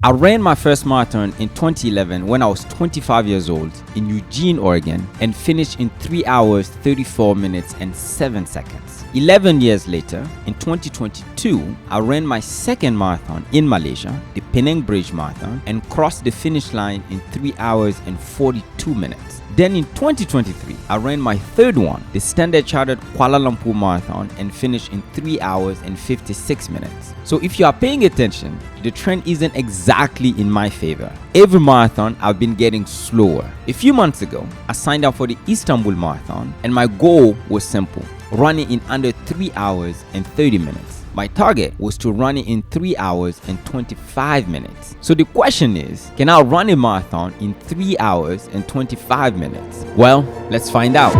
I ran my first marathon in 2011 when I was 25 years old in Eugene, Oregon, and finished in 3 hours, 34 minutes and 7 seconds. 11 years later, in 2022, I ran my second marathon in Malaysia, the Penang Bridge Marathon, and crossed the finish line in 3 hours and 42 minutes. Then in 2023, I ran my third one, the Standard Chartered Kuala Lumpur Marathon, and finished in 3 hours and 56 minutes. So if you are paying attention, the trend isn't exactly in my favor. Every marathon, I've been getting slower. A few months ago, I signed up for the Istanbul Marathon, and my goal was simple: running in under 3 hours and 30 minutes. My target was to run it in 3 hours and 25 minutes. So the question is, can I run a marathon in 3 hours and 25 minutes? Well, let's find out.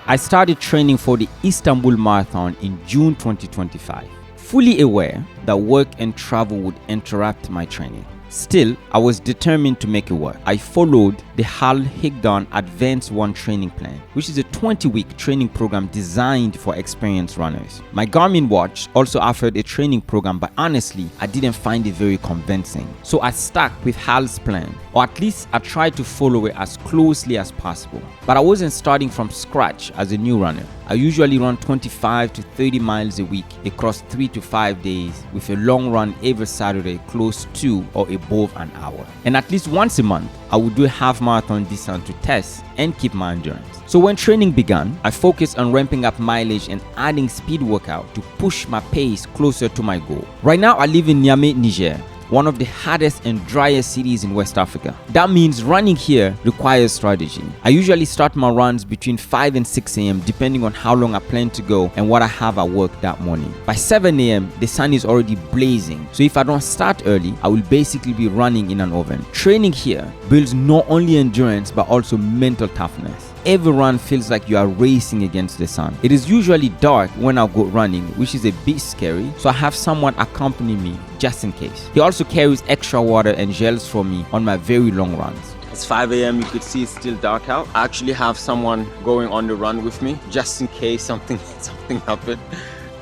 I started training for the Istanbul Marathon in June 2025, fully aware that work and travel would interrupt my training. Still, I was determined to make it work. I followed the Hal Higdon Advanced 1 training plan, which is a 20-week training program designed for experienced runners. My Garmin watch also offered a training program, but honestly, I didn't find it very convincing. So I stuck with Hal's plan, or at least I tried to follow it as closely as possible. But I wasn't starting from scratch as a new runner. I usually run 25 to 30 miles a week across 3 to 5 days, with a long run every Saturday close to or above an hour. And at least once a month, I would do a half marathon distance to test and keep my endurance. So when training began, I focused on ramping up mileage and adding speed workout to push my pace closer to my goal. Right now, I live in Niamey, Niger, one of the hottest and driest cities in West Africa. That means running here requires strategy. I usually start my runs between 5 and 6 a.m. depending on how long I plan to go and what I have at work that morning. By 7 a.m., the sun is already blazing, so if I don't start early, I will basically be running in an oven. Training here builds not only endurance but also mental toughness. Every run feels like you are racing against the sun. It is usually dark when I go running, which is a bit scary, so I have someone accompany me just in case. He also carries extra water and gels for me on my very long runs. It's 5 a.m. You could see it's still dark out. I actually have someone going on the run with me just in case something happened.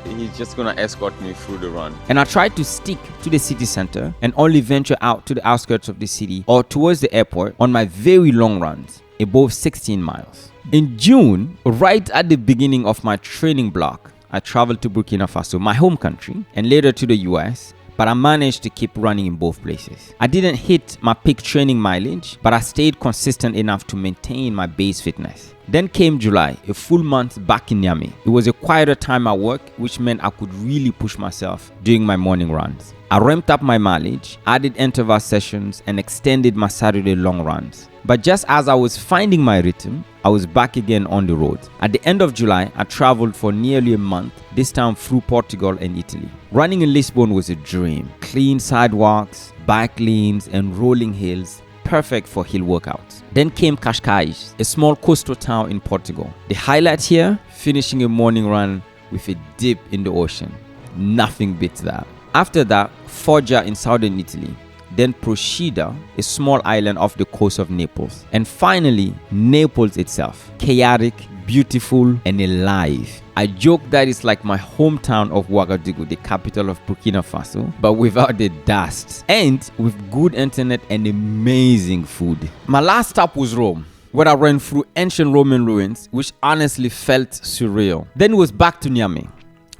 He's just gonna escort me through the run. And I try to stick to the city center and only venture out to the outskirts of the city or towards the airport on my very long runs, above 16 miles. In June, right at the beginning of my training block, I traveled to Burkina Faso, my home country, and later to the US, but I managed to keep running in both places. I didn't hit my peak training mileage, but I stayed consistent enough to maintain my base fitness. Then came July, a full month back in Niamey. It was a quieter time at work, which meant I could really push myself during my morning runs. I ramped up my mileage, added interval sessions, and extended my Saturday long runs. But just as I was finding my rhythm, I was back again on the road. At the end of July, I traveled for nearly a month, this time through Portugal and Italy. Running in Lisbon was a dream. Clean sidewalks, bike lanes, and rolling hills, perfect for hill workouts. Then came Cascais, a small coastal town in Portugal. The highlight here, finishing a morning run with a dip in the ocean. Nothing beats that. After that, Foggia in southern Italy. Then Procida, a small island off the coast of Naples. And finally, Naples itself. Chaotic, beautiful, and alive. I joke that it's like my hometown of Ouagadougou, the capital of Burkina Faso, but without the dust. And with good internet and amazing food. My last stop was Rome, where I ran through ancient Roman ruins, which honestly felt surreal. Then it was back to Niamey,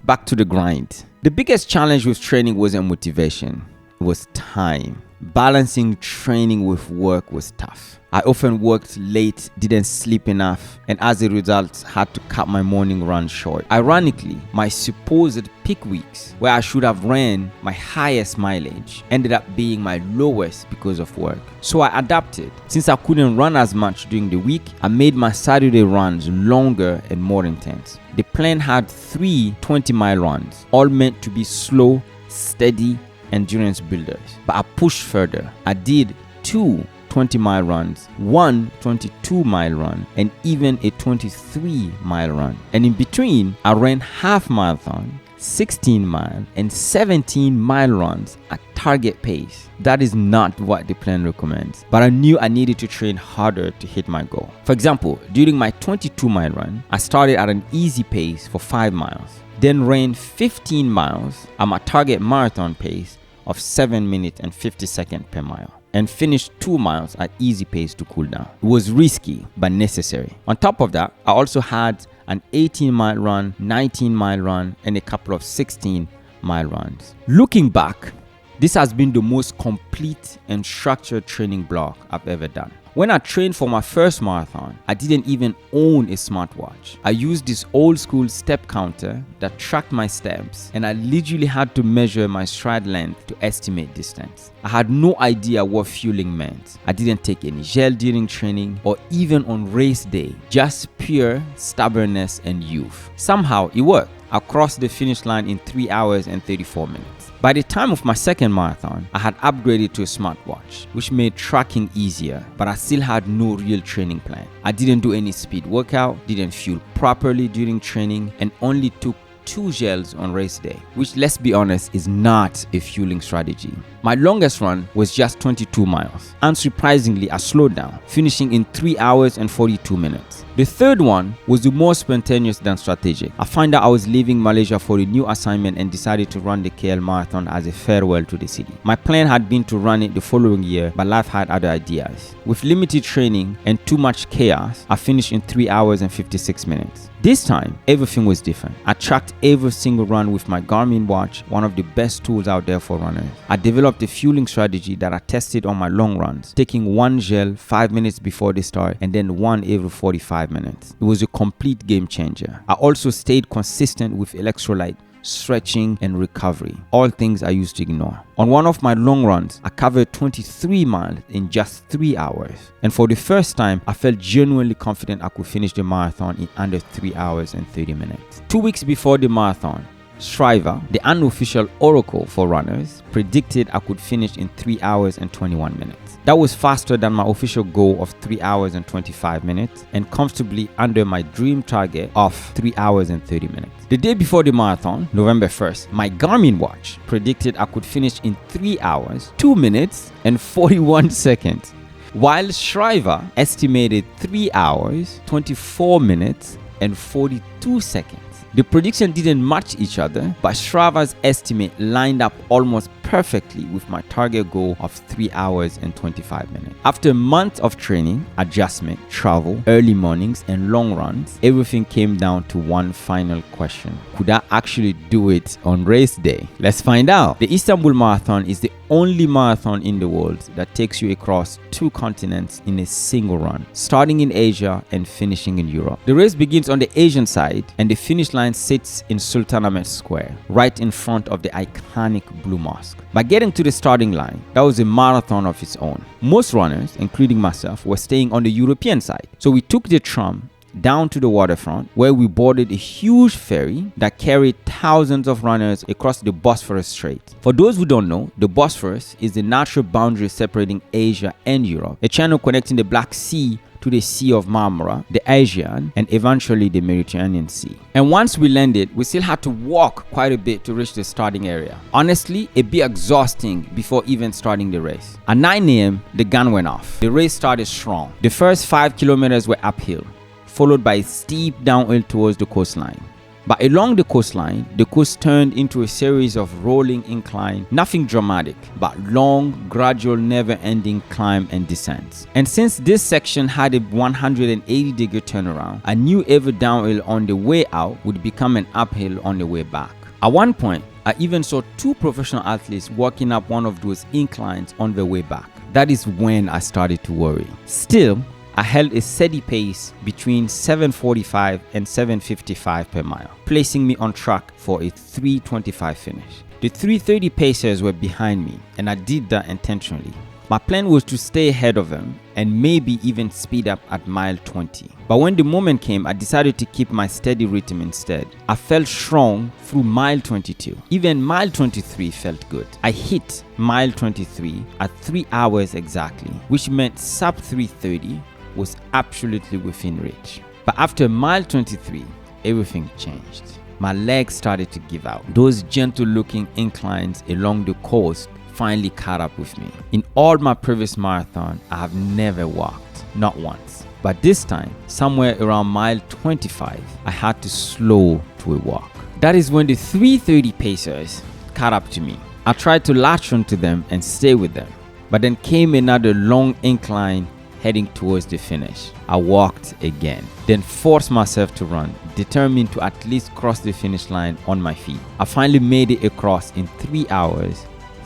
back to the grind. The biggest challenge with training wasn't motivation. Was time. Balancing training with work was tough. I often worked late, didn't sleep enough, and as a result had to cut my morning run short. Ironically, my supposed peak weeks, where I should have ran my highest mileage, ended up being my lowest because of work. So I adapted. Since I couldn't run as much during the week, I made my Saturday runs longer and more intense. The plan had 3 20-mile runs, all meant to be slow, steady, endurance builders, but I pushed further. I did 2 20-mile runs, one 22-mile run, and even a 23-mile run. And in between, I ran half marathon, 16-mile, and 17-mile runs at target pace. That is not what the plan recommends, but I knew I needed to train harder to hit my goal. For example, during my 22-mile run, I started at an easy pace for 5 miles, then ran 15 miles at my target marathon pace of 7 minutes and 50 seconds per mile, and finished 2 miles at easy pace to cool down. It was risky, but necessary. On top of that, I also had an 18-mile run, 19-mile run, and a couple of 16-mile runs. Looking back, this has been the most complete and structured training block I've ever done. When I trained for my first marathon, I didn't even own a smartwatch. I used this old school step counter that tracked my steps, and I literally had to measure my stride length to estimate distance. I had no idea what fueling meant. I didn't take any gel during training or even on race day, just pure stubbornness and youth. Somehow it worked. I crossed the finish line in 3 hours and 34 minutes. By the time of my second marathon, I had upgraded to a smartwatch, which made tracking easier, but I still had no real training plan. I didn't do any speed workout, didn't fuel properly during training, and only took 2 gels on race day, which, let's be honest, is not a fueling strategy. My longest run was just 22 miles. Unsurprisingly, I slowed down, finishing in 3 hours and 42 minutes. The third one was the more spontaneous than strategic. I found out I was leaving Malaysia for a new assignment and decided to run the KL Marathon as a farewell to the city. My plan had been to run it the following year, but life had other ideas. With limited training and too much chaos, I finished in 3 hours and 56 minutes. This time, everything was different. I tracked every single run with my Garmin watch, one of the best tools out there for runners. I developed a fueling strategy that I tested on my long runs, taking 1 gel 5 minutes before the start and then 1 every 45 minutes. It was a complete game changer. I also stayed consistent with electrolyte, stretching, and recovery, all things I used to ignore. On one of my long runs, I covered 23 miles in just 3 hours. And for the first time, I felt genuinely confident I could finish the marathon in under 3 hours and 30 minutes. 2 weeks before the marathon, Strava, the unofficial oracle for runners, predicted I could finish in 3 hours and 21 minutes. That was faster than my official goal of 3 hours and 25 minutes and comfortably under my dream target of 3 hours and 30 minutes. The day before the marathon, November 1st, my Garmin watch predicted I could finish in 3 hours, 2 minutes, and 41 seconds, while Strava estimated 3 hours, 24 minutes, and 42 seconds. The prediction didn't match each other, but Strava's estimate lined up almost perfectly with my target goal of 3 hours and 25 minutes. After months of training, adjustment, travel, early mornings, and long runs, everything came down to one final question. Could I actually do it on race day? Let's find out. The Istanbul Marathon is the only marathon in the world that takes you across 2 continents in a single run, starting in Asia and finishing in Europe. The race begins on the Asian side and the finish line sits in Sultanahmet Square, right in front of the iconic Blue Mosque. By getting to the starting line, that was a marathon of its own. Most runners, including myself, were staying on the European side, so we took the tram down to the waterfront where we boarded a huge ferry that carried thousands of runners across the Bosphorus Strait. For those who don't know, the Bosphorus is the natural boundary separating Asia and Europe, a channel connecting the Black Sea to the Sea of Marmara, the Aegean, and eventually the Mediterranean Sea. And once we landed, we still had to walk quite a bit to reach the starting area. Honestly, it'd be exhausting before even starting the race. At 9 a.m., the gun went off. The race started strong. The first 5 kilometers were uphill, followed by a steep downhill towards the coastline. But along the coastline, the coast turned into a series of rolling incline, nothing dramatic, but long, gradual, never-ending climb and descents. And since this section had a 180-degree turnaround, I knew every downhill on the way out would become an uphill on the way back. At one point, I even saw 2 professional athletes walking up one of those inclines on their way back. That is when I started to worry. Still, I held a steady pace between 7:45 and 7:55 per mile, placing me on track for a 3:25 finish. The 3:30 pacers were behind me, and I did that intentionally. My plan was to stay ahead of him and maybe even speed up at mile 20. But when the moment came, I decided to keep my steady rhythm instead. I felt strong through mile 22. Even mile 23 felt good. I hit mile 23 at 3 hours exactly, which meant sub 3:30 was absolutely within reach. But after mile 23, everything changed. My legs started to give out. Those gentle looking inclines along the coast finally caught up with me. In all my previous marathon, I have never walked, not once. But this time, somewhere around mile 25, I had to slow to a walk. That is when the 3:30 pacers caught up to me. I tried to latch onto them and stay with them, but then came another long incline heading towards the finish. I walked again, then forced myself to run, determined to at least cross the finish line on my feet. I finally made it across in 3 hours,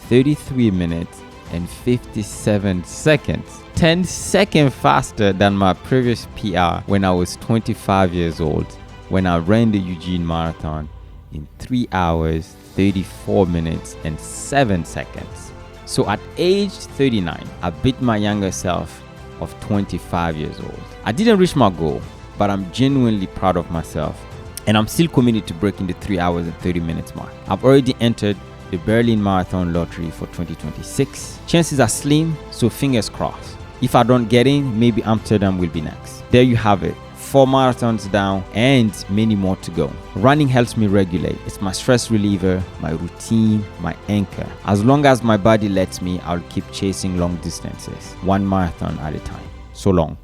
33 minutes, and 57 seconds. 10 seconds faster than my previous PR when I was 25 years old, when I ran the Eugene Marathon in 3 hours, 34 minutes, and 7 seconds. So at age 39, I beat my younger self of 25 years old. I didn't reach my goal, but I'm genuinely proud of myself, and I'm still committed to breaking the 3 hours and 30 minutes mark. I've already entered the Berlin Marathon lottery for 2026. Chances are slim, so fingers crossed. If I don't get in, maybe Amsterdam will be next. There you have it. 4 marathons down and many more to go. Running helps me regulate. It's my stress reliever, my routine, my anchor. As long as my body lets me, I'll keep chasing long distances, one marathon at a time. So long.